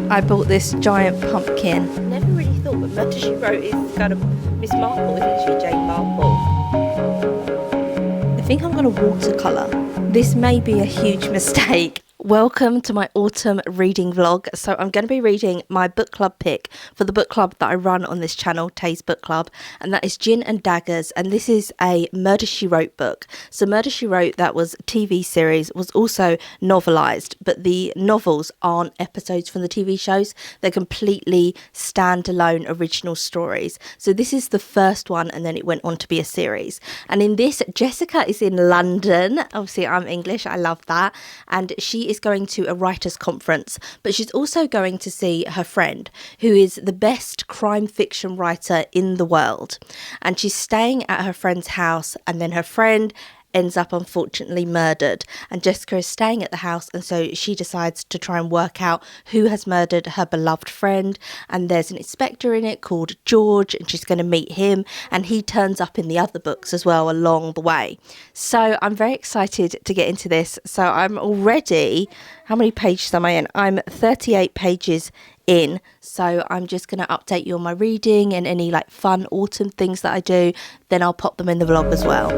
I bought this giant pumpkin. Never really thought, but Murder She Wrote is kind of Miss Marple, isn't she? Jane Marple. I think I'm going to watercolour. This may be a huge mistake. Welcome to my autumn reading vlog. So I'm going to be reading my book club pick for the book club that I run on this channel, Tay's Book Club, and that is Gin and Daggers, and this is a Murder She Wrote book. So Murder She Wrote, that was a TV series, was also novelised, but the novels aren't episodes from the TV shows. They're completely standalone original stories. So this is the first one, and then it went on to be a series. And in this, Jessica is in London. Obviously I'm English, I love that, and she is going to a writers' conference, but she's also going to see her friend, who is the best crime fiction writer in the world. And she's staying at her friend's house, and then her friend ends up unfortunately murdered, and Jessica is staying at the house, and so she decides to try and work out who has murdered her beloved friend. And there's an inspector in it called George, and she's going to meet him, and he turns up in the other books as well along the way. So I'm very excited to get into this. So I'm already, how many pages am I in? I'm 38 pages in, so I'm just going to update you on my reading and any like fun autumn things that I do. Then I'll pop them in the vlog as well.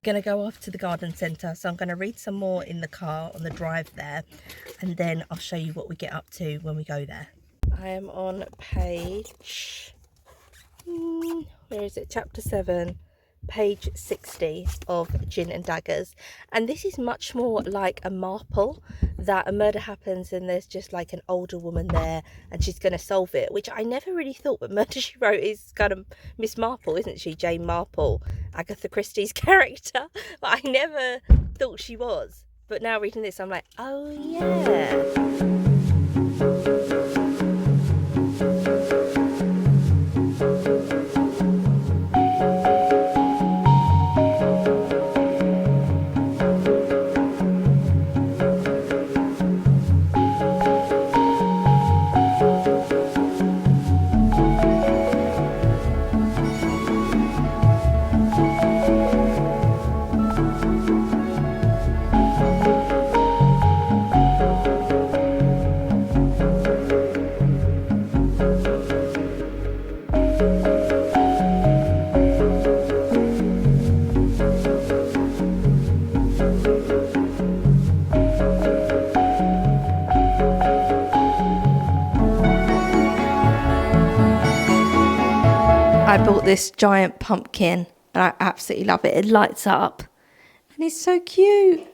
Going to go off to the garden centre, so I'm going to read some more in the car on the drive there, and then I'll show you what we get up to when we go there. I am on page where is it, chapter 7, page 60 of Gin and Daggers, and this is much more like a Marple, that a murder happens and there's just like an older woman there and she's going to solve it, which I never really thought, but Murder She Wrote is kind of Miss Marple, isn't she? Jane Marple, Agatha Christie's character, but I never thought she was. But now reading this, I'm like, oh yeah. I bought this giant pumpkin and I absolutely love it. It lights up and it's so cute.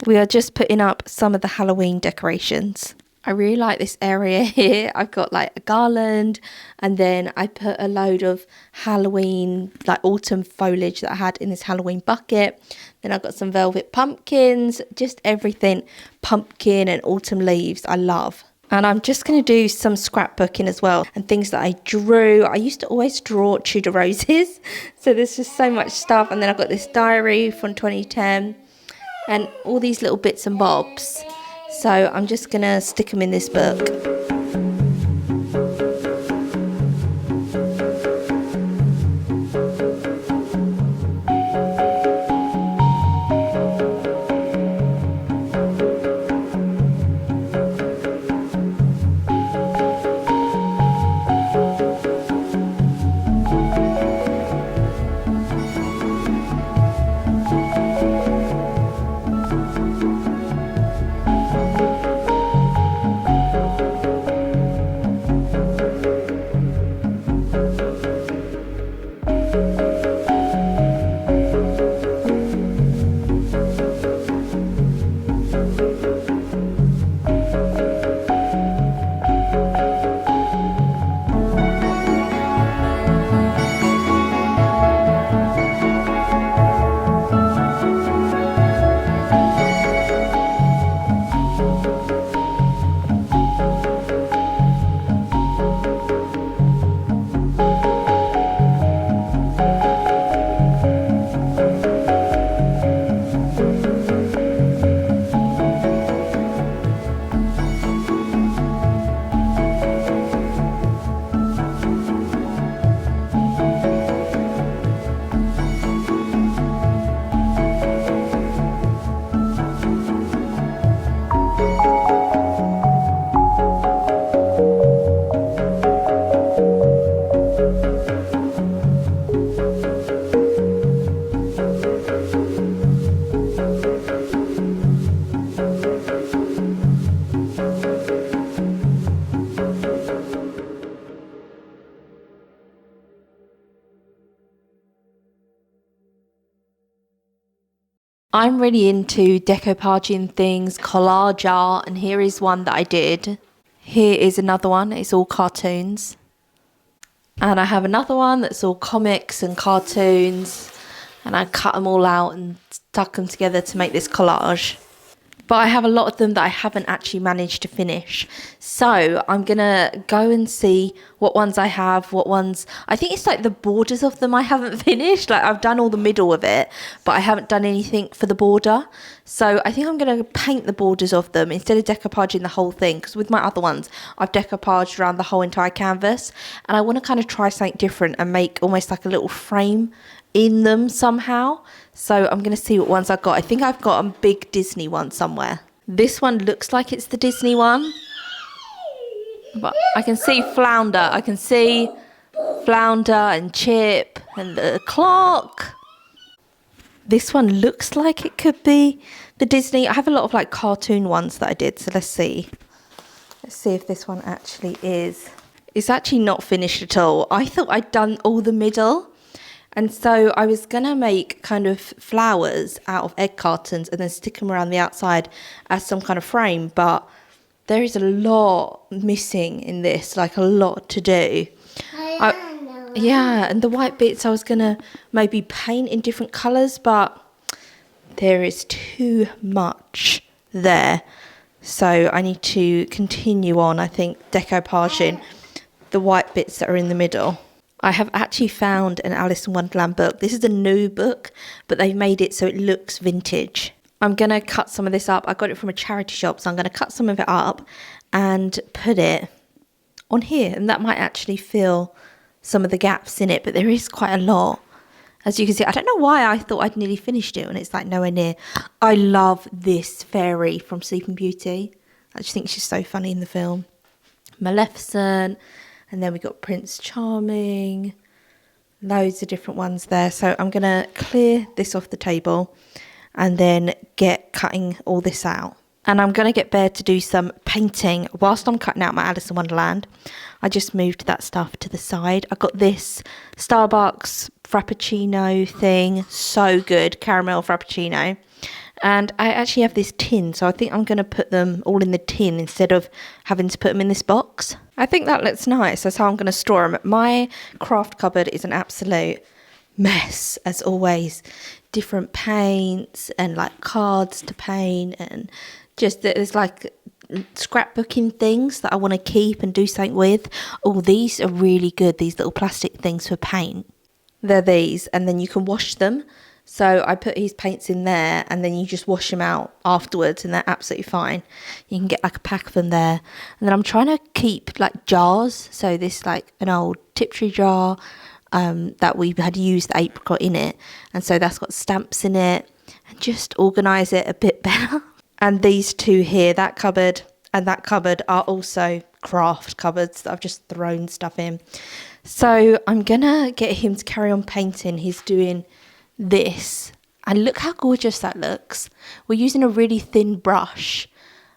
We are just putting up some of the Halloween decorations. I really like this area here. I've got like a garland, and then I put a load of Halloween, like autumn foliage that I had in this Halloween bucket. Then I've got some velvet pumpkins, just everything pumpkin and autumn leaves I love. And I'm just going to do some scrapbooking as well, and things that I drew. I used to always draw Tudor roses, so there's just so much stuff. And then I've got this diary from 2010 and all these little bits and bobs. So I'm just going to stick them in this book. I'm really into decoupaging things, collage art, and here is one that I did. Here is another one, it's all cartoons. And I have another one that's all comics and cartoons, and I cut them all out and stuck them together to make this collage. But I have a lot of them that I haven't actually managed to finish. So I'm going to go and see what ones I have, what ones... I think it's like the borders of them I haven't finished. Like I've done all the middle of it, but I haven't done anything for the border. So I think I'm going to paint the borders of them instead of decoupaging the whole thing. Because with my other ones, I've decoupaged around the whole entire canvas. And I want to kind of try something different and make almost like a little frame in them somehow. So I'm going to see what ones I've got. I think I've got a big Disney one somewhere. This one looks like it's the Disney one, but I can see Flounder. I can see Flounder and Chip and the clock. This one looks like it could be the Disney. I have a lot of like cartoon ones that I did, so let's see. Let's see if this one actually is. It's actually not finished at all. I thought I'd done all the middle. And so I was going to make kind of flowers out of egg cartons and then stick them around the outside as some kind of frame. But there is a lot missing in this, like a lot to do. Yeah, and the white bits I was going to maybe paint in different colours, but there is too much there. So I need to continue on, I think, decoupaging the white bits that are in the middle. I have actually found an Alice in Wonderland book. This is a new book, but they've made it so it looks vintage. I'm going to cut some of this up. I got it from a charity shop, so I'm going to cut some of it up and put it on here. And that might actually fill some of the gaps in it, but there is quite a lot. As you can see, I don't know why I thought I'd nearly finished it, and it's like nowhere near. I love this fairy from Sleeping Beauty. I just think she's so funny in the film. Maleficent. And then we got Prince Charming, loads of different ones there. So I'm going to clear this off the table and then get cutting all this out. And I'm going to get Bear to do some painting whilst I'm cutting out my Alice in Wonderland. I just moved that stuff to the side. I got this Starbucks Frappuccino thing. So good, caramel Frappuccino. And I actually have this tin, so I think I'm going to put them all in the tin instead of having to put them in this box. I think that looks nice. That's how I'm going to store them. My craft cupboard is an absolute mess, as always. Different paints and like cards to paint, and just there's like scrapbooking things that I want to keep and do something with. Oh, these are really good, these little plastic things for paint. They're these, and then you can wash them. So I put his paints in there and then you just wash them out afterwards and they're absolutely fine. You can get like a pack of them there. And then I'm trying to keep like jars. So this like an old Tiptree jar that we had used the apricot in it. And so that's got stamps in it, and just organise it a bit better. And these two here, that cupboard and that cupboard, are also craft cupboards that I've just thrown stuff in. So I'm going to get him to carry on painting. He's doing this, and look how gorgeous that looks. We're using a really thin brush,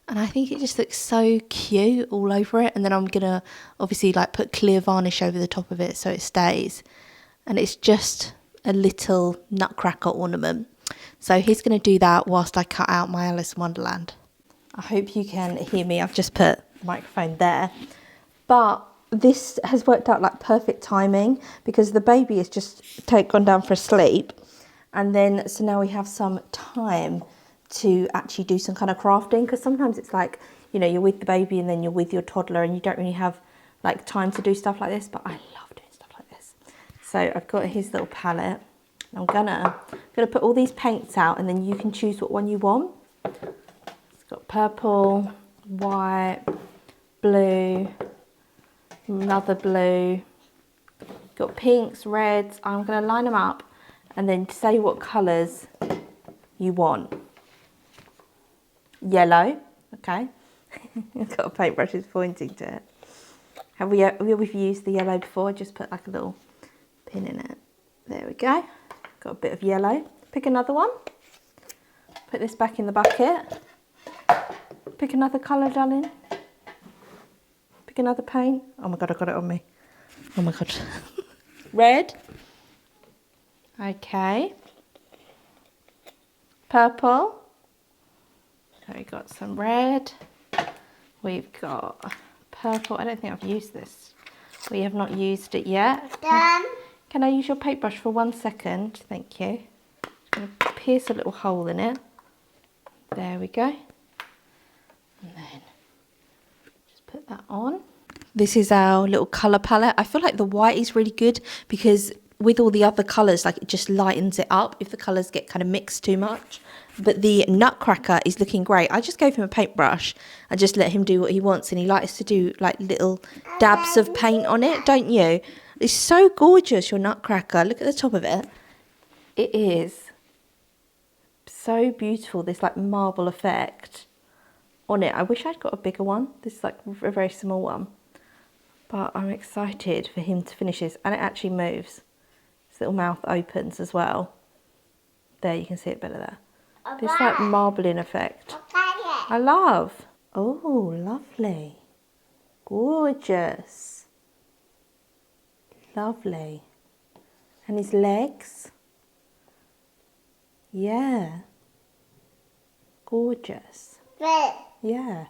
and I think it just looks so cute all over it. And then I'm gonna obviously like put clear varnish over the top of it so it stays, and it's just a little nutcracker ornament. So he's gonna do that whilst I cut out my Alice in Wonderland. I hope you can hear me. I've just put the microphone there, but this has worked out like perfect timing because the baby has just gone down for a sleep. And then, so now we have some time to actually do some kind of crafting, because sometimes it's like, you know, you're with the baby and then you're with your toddler and you don't really have like time to do stuff like this, but I love doing stuff like this. So I've got his little palette. I'm gonna put all these paints out, and then you can choose what one you want. It's got purple, white, blue, another blue, got pinks, reds. I'm gonna line them up and then say what colours you want. Yellow, okay. I've got a paintbrush is pointing to it. Have we used the yellow before? Just put like a little pin in it. There we go. Got a bit of yellow. Pick another one. Put this back in the bucket. Pick another colour, darling. Pick another paint. Oh my God, I got it on me. Oh my God. Red. Okay. purple. So we've got some red. We've got purple. I don't think I've used this. We have not used it yet. Can I use your paintbrush for 1 second? Thank you. I'm going to pierce a little hole in it. There we go. And then just put that on. This is our little colour palette. I feel like the white is really good because with all the other colours, like it just lightens it up if the colours get kind of mixed too much. But the Nutcracker is looking great. I just gave him a paintbrush and just let him do what he wants. And he likes to do like little dabs of paint on it, don't you? It's so gorgeous, your Nutcracker. Look at the top of it. It is so beautiful, this like marble effect on it. I wish I'd got a bigger one. This is like a very small one. But I'm excited for him to finish this. And it actually moves. His little mouth opens as well. There, you can see it better there. This like marbling effect. I love. Oh, lovely. Gorgeous. Lovely. And his legs. Yeah. Gorgeous. Yeah.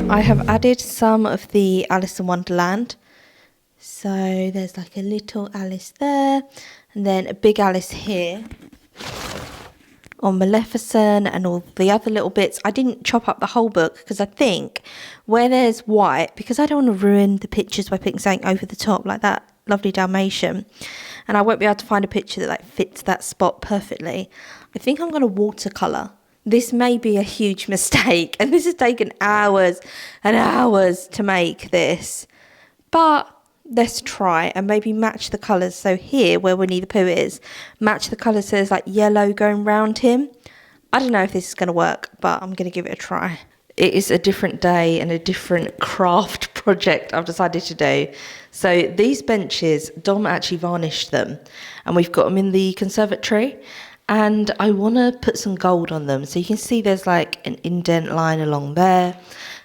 I have added some of the Alice in Wonderland. So there's like a little Alice there and then a big Alice here on Maleficent and all the other little bits. I didn't chop up the whole book because I think where there's white, because I don't want to ruin the pictures by putting something over the top like that lovely Dalmatian, and I won't be able to find a picture that like fits that spot perfectly. I think I'm going to watercolour. This may be a huge mistake, and this has taken hours and hours to make this, but let's try and maybe match the colours. So here, where Winnie the Pooh is, match the colours so there's like yellow going round him. I don't know if this is going to work, but I'm going to give it a try. It is a different day and a different craft project I've decided to do. So these benches, Dom actually varnished them, and we've got them in the conservatory. And I want to put some gold on them. So you can see there's like an indent line along there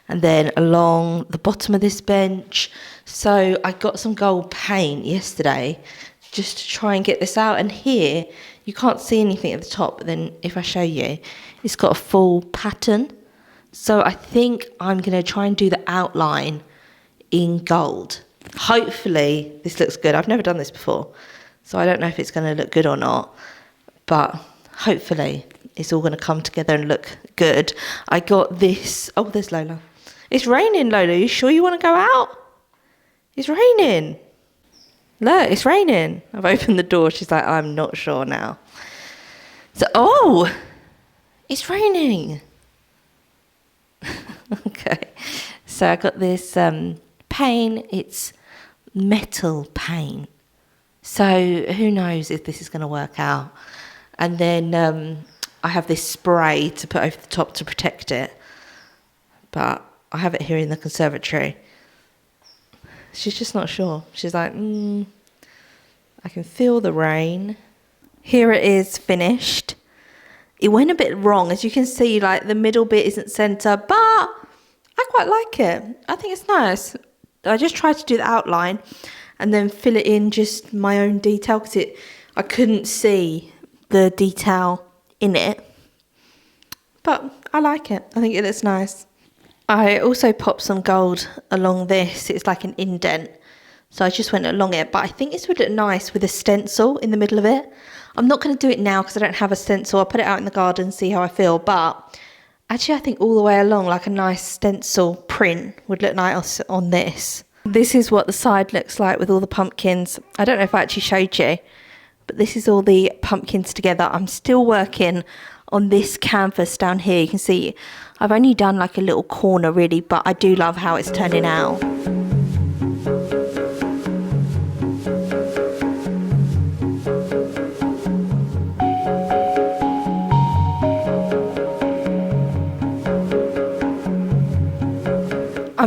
and then along the bottom of this bench. So I got some gold paint yesterday just to try and get this out. And here you can't see anything at the top, but then if I show you, it's got a full pattern. So I think I'm going to try and do the outline in gold. Hopefully this looks good. I've never done this before, so I don't know if it's going to look good or not. But hopefully it's all going to come together and look good. I got this. Oh, there's Lola. It's raining, Lola. You sure you want to go out? It's raining. Look, it's raining. I've opened the door. She's like, I'm not sure now. So, oh, it's raining. Okay. So I got this paint. It's metal paint. So who knows if this is going to work out. And then I have this spray to put over the top to protect it. But I have it here in the conservatory. She's just not sure. She's like, I can feel the rain. Here it is finished. It went a bit wrong. As you can see, like the middle bit isn't centre, but I quite like it. I think it's nice. I just tried to do the outline and then fill it in just my own detail because I couldn't see the detail in it, but I like it. I think it looks nice. I also popped some gold along this. It's like an indent, so I just went along it, but I think this would look nice with a stencil in the middle of it. I'm not going to do it now because I don't have a stencil. I'll put it out in the garden, see how I feel, but actually I think all the way along like a nice stencil print would look nice on this. This is what the side looks like with all the pumpkins. I don't know if I actually showed you, but this is all the pumpkins together. I'm still working on this canvas down here. You can see I've only done like a little corner really, but I do love how it's turning out.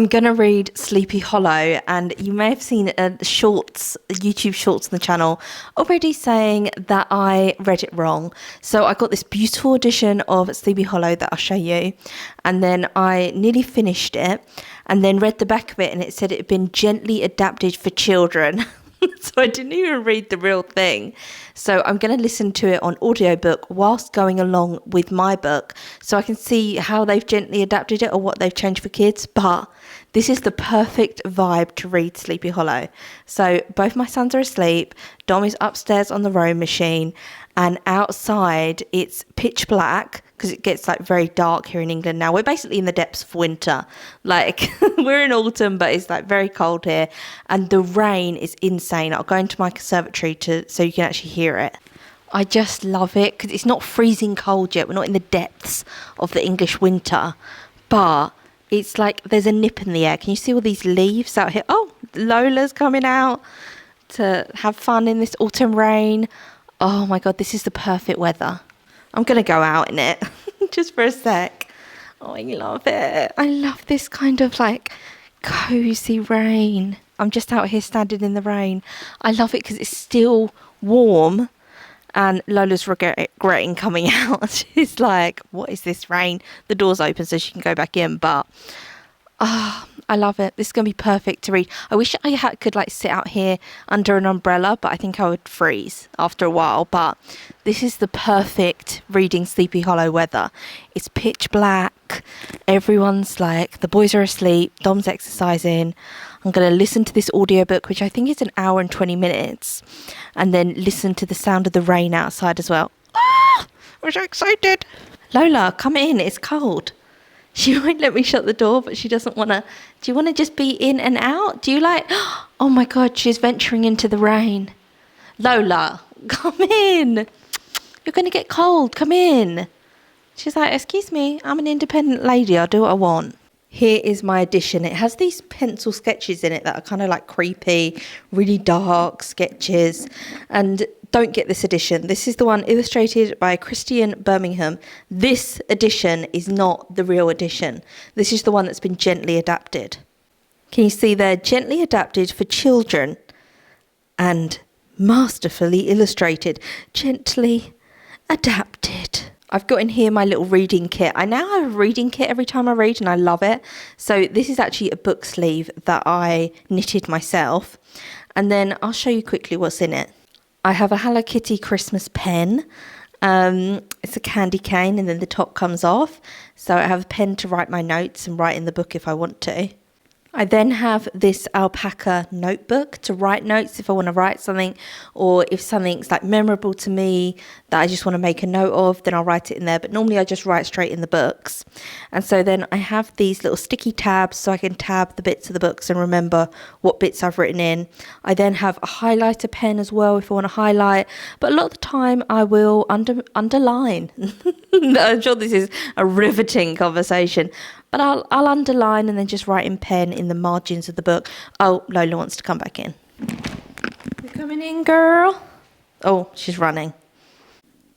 I'm going to read Sleepy Hollow, and you may have seen YouTube shorts on the channel already saying that I read it wrong. So I got this beautiful edition of Sleepy Hollow that I'll show you, and then I nearly finished it and then read the back of it and it said it had been gently adapted for children. So I didn't even read the real thing. So I'm going to listen to it on audiobook whilst going along with my book so I can see how they've gently adapted it or what they've changed for kids. But this is the perfect vibe to read Sleepy Hollow. So both my sons are asleep. Dom is upstairs on the rowing machine, and outside it's pitch black because it gets like very dark here in England now. We're basically in the depths of winter. Like we're in autumn, but it's like very cold here, and the rain is insane. I'll go into my conservatory so you can actually hear it. I just love it because it's not freezing cold yet. We're not in the depths of the English winter, but it's like there's a nip in the air. Can you see all these leaves out here? Oh, Lola's coming out to have fun in this autumn rain. Oh my God, this is the perfect weather. I'm going to go out in it just for a sec. Oh, I love it. I love this kind of like cozy rain. I'm just out here standing in the rain. I love it because it's still warm, and Lola's regretting coming out. She's like, what is this rain? The door's open so she can go back in, but I love it. This is going to be perfect to read. I wish I could like sit out here under an umbrella, but I think I would freeze after a while. But this is the perfect reading Sleepy Hollow weather. It's pitch black. Everyone's like, the boys are asleep. Dom's exercising. I'm going to listen to this audiobook, which I think is an hour and 20 minutes, and then listen to the sound of the rain outside as well. I'm so excited. Lola, come in. It's cold. She won't let me shut the door, but she doesn't want to. Do you want to just be in and out? Do you like, oh my God, she's venturing into the rain. Lola, come in. You're going to get cold. Come in. She's like, excuse me, I'm an independent lady. I'll do what I want. Here is my edition. It has these pencil sketches in it that are kind of like creepy, really dark sketches. And don't get this edition. This is the one illustrated by Christian Birmingham. This edition is not the real edition. This is the one that's been gently adapted. Can you see there? Gently adapted for children and masterfully illustrated. Gently adapted. I've got in here my little reading kit. I now have a reading kit every time I read, and I love it. So this is actually a book sleeve that I knitted myself. And then I'll show you quickly what's in it. I have a Hello Kitty Christmas pen. It's a candy cane, and then the top comes off. So I have a pen to write my notes and write in the book if I want to. I then have this alpaca notebook to write notes if I want to write something, or if something's like memorable to me that I just want to make a note of, then I'll write it in there. But normally I just write straight in the books. And so then I have these little sticky tabs so I can tab the bits of the books and remember what bits I've written in. I then have a highlighter pen as well if I want to highlight. But a lot of the time I will underline. I'm sure this is a riveting conversation. But I'll underline and then just write in pen in the margins of the book. Oh, Lola wants to come back in. You coming in, girl? Oh, she's running.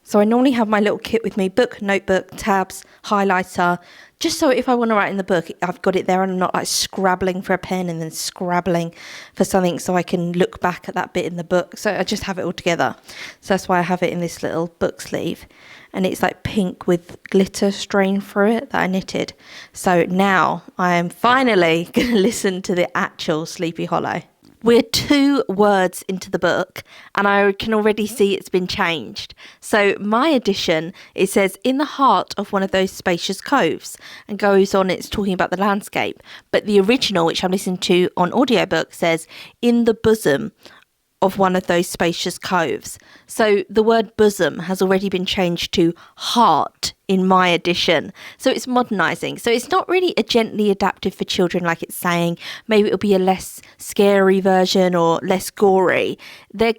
So I normally have my little kit with me, book, notebook, tabs, highlighter, just so if I want to write in the book, I've got it there and I'm not like scrabbling for a pen and then scrabbling for something so I can look back at that bit in the book. So I just have it all together. So that's why I have it in this little book sleeve. And it's like pink with glitter strain through it that I knitted. So now I am finally going to listen to the actual Sleepy Hollow. We're 2 words into the book and I can already see it's been changed. So my edition, it says in the heart of one of those spacious coves, and goes on, it's talking about the landscape. But the original, which I'm listening to on audiobook, says in the bosom of one of those spacious coves. So the word bosom has already been changed to heart in my edition. So it's modernising. So it's not really a gently adapted for children like it's saying. Maybe it'll be a less scary version or less gory. They're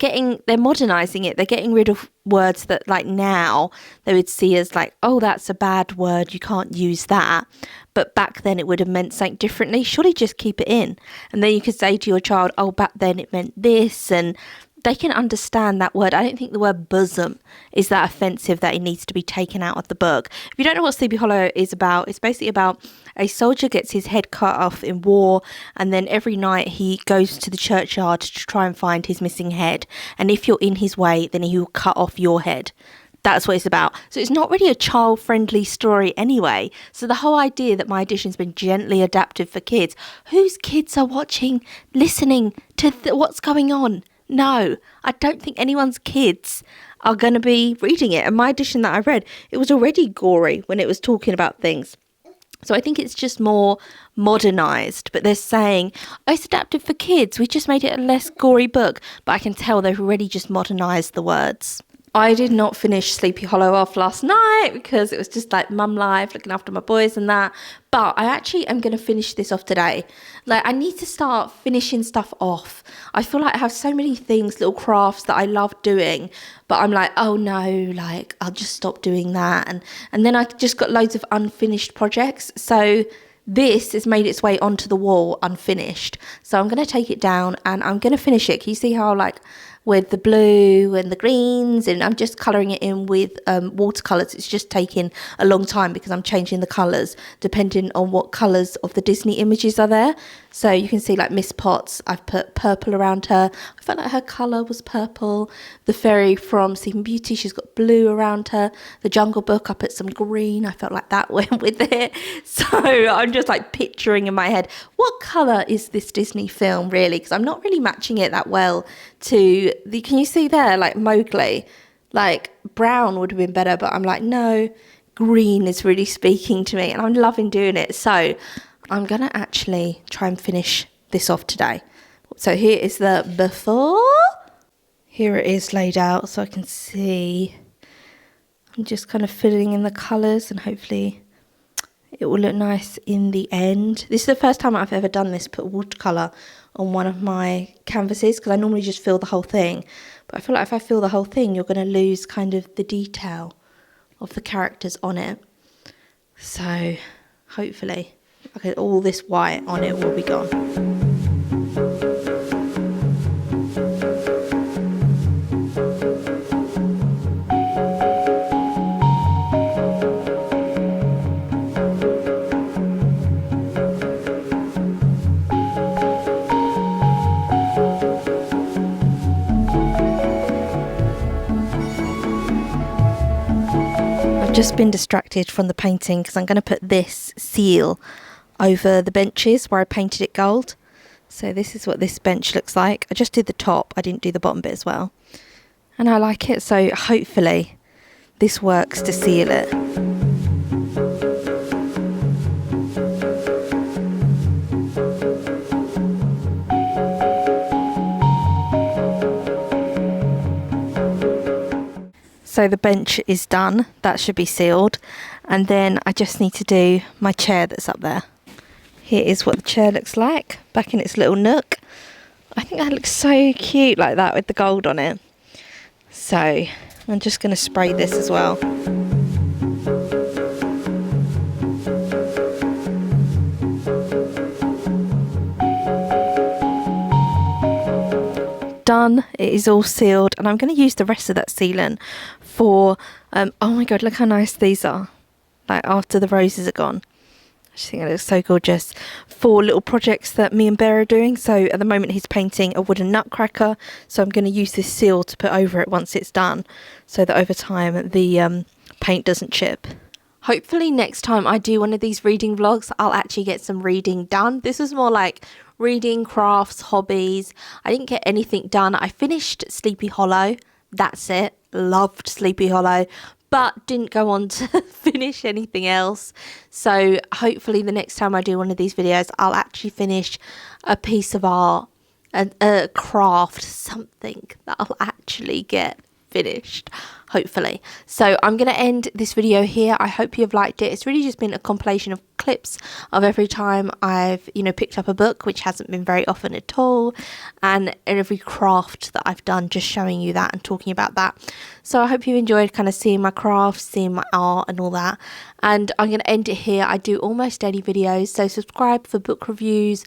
modernising it. They're getting rid of words that like now they would see as like, oh, that's a bad word, you can't use that. But back then it would have meant something differently. Surely just keep it in. And then you could say to your child, oh, back then it meant this. And they can understand that word. I don't think the word bosom is that offensive that it needs to be taken out of the book. If you don't know what Sleepy Hollow is about, it's basically about a soldier gets his head cut off in war, and then every night he goes to the churchyard to try and find his missing head. And if you're in his way, then he will cut off your head. That's what it's about. So it's not really a child-friendly story anyway. So the whole idea that my edition's been gently adapted for kids, whose kids are watching, listening to what's going on? No, I don't think anyone's kids are going to be reading it. And my edition that I read, it was already gory when it was talking about things. So I think it's just more modernised. But they're saying, oh, it's adapted for kids. We just made it a less gory book. But I can tell they've already just modernised the words. I did not finish Sleepy Hollow off last night because it was just like mum life, looking after my boys and that. But I actually am going to finish this off today. Like, I need to start finishing stuff off. I feel like I have so many things, little crafts that I love doing. But I'm like, oh no, like, I'll just stop doing that. And then I just got loads of unfinished projects. So this has made its way onto the wall unfinished. So I'm going to take it down and I'm going to finish it. Can you see how, like, with the blue and the greens, and I'm just colouring it in with watercolours. It's just taking a long time because I'm changing the colours depending on what colours of the Disney images are there. So you can see, like, Miss Potts, I've put purple around her. I felt like her colour was purple. The fairy from Sleeping Beauty, she's got blue around her. The Jungle Book, I put some green. I felt like that went with it. So I'm just like picturing in my head, what colour is this Disney film really? Because I'm not really matching it that well to the, can you see there, like Mowgli? Like brown would have been better, but I'm like, no, green is really speaking to me and I'm loving doing it. So I'm going to actually try and finish this off today. So here is the before. Here it is laid out so I can see. I'm just kind of filling in the colours and hopefully it will look nice in the end. This is the first time I've ever done this, put watercolour on one of my canvases, because I normally just fill the whole thing. But I feel like if I fill the whole thing, you're going to lose kind of the detail of the characters on it. So hopefully, okay, all this white on it will be gone. Just been distracted from the painting because I'm going to put this seal over the benches where I painted it gold. So this is what this bench looks like. I just did the top, I didn't do the bottom bit as well. And I like it, so hopefully this works to seal it. So the bench is done, that should be sealed, and then I just need to do my chair that's up there. Here is what the chair looks like, back in its little nook. I think that looks so cute like that with the gold on it. So I'm just going to spray this as well. Done, it is all sealed, and I'm going to use the rest of that sealant for oh my god, look how nice these are, like after the roses are gone. I just think it looks so gorgeous for little projects that me and Bear are doing. So at the moment he's painting a wooden nutcracker, so I'm going to use this seal to put over it once it's done, so that over time the paint doesn't chip. Hopefully next time I do one of these reading vlogs, I'll actually get some reading done. This was more like reading, crafts, hobbies. I didn't get anything done. I finished Sleepy Hollow. That's it. Loved Sleepy Hollow, but didn't go on to finish anything else. So hopefully the next time I do one of these videos, I'll actually finish a piece of art, a craft, something that I'll actually get finished, hopefully. So I'm going to end this video here. I hope you've liked it. It's really just been a compilation of clips of every time I've, picked up a book, which hasn't been very often at all, and every craft that I've done, just showing you that and talking about that. So I hope you enjoyed kind of seeing my crafts, seeing my art and all that. And I'm going to end it here. I do almost daily videos, so subscribe for book reviews,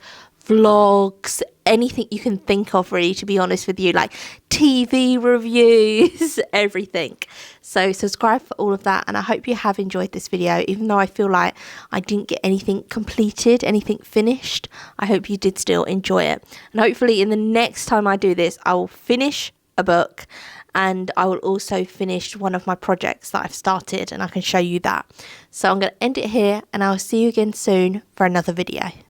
vlogs, anything you can think of, really, to be honest with you, like TV reviews, everything. So subscribe for all of that, and I hope you have enjoyed this video, even though I feel like I didn't get anything completed, anything finished. I hope you did still enjoy it, and hopefully in the next time I do this, I will finish a book, and I will also finish one of my projects that I've started, and I can show you that. So I'm going to end it here, and I'll see you again soon for another video.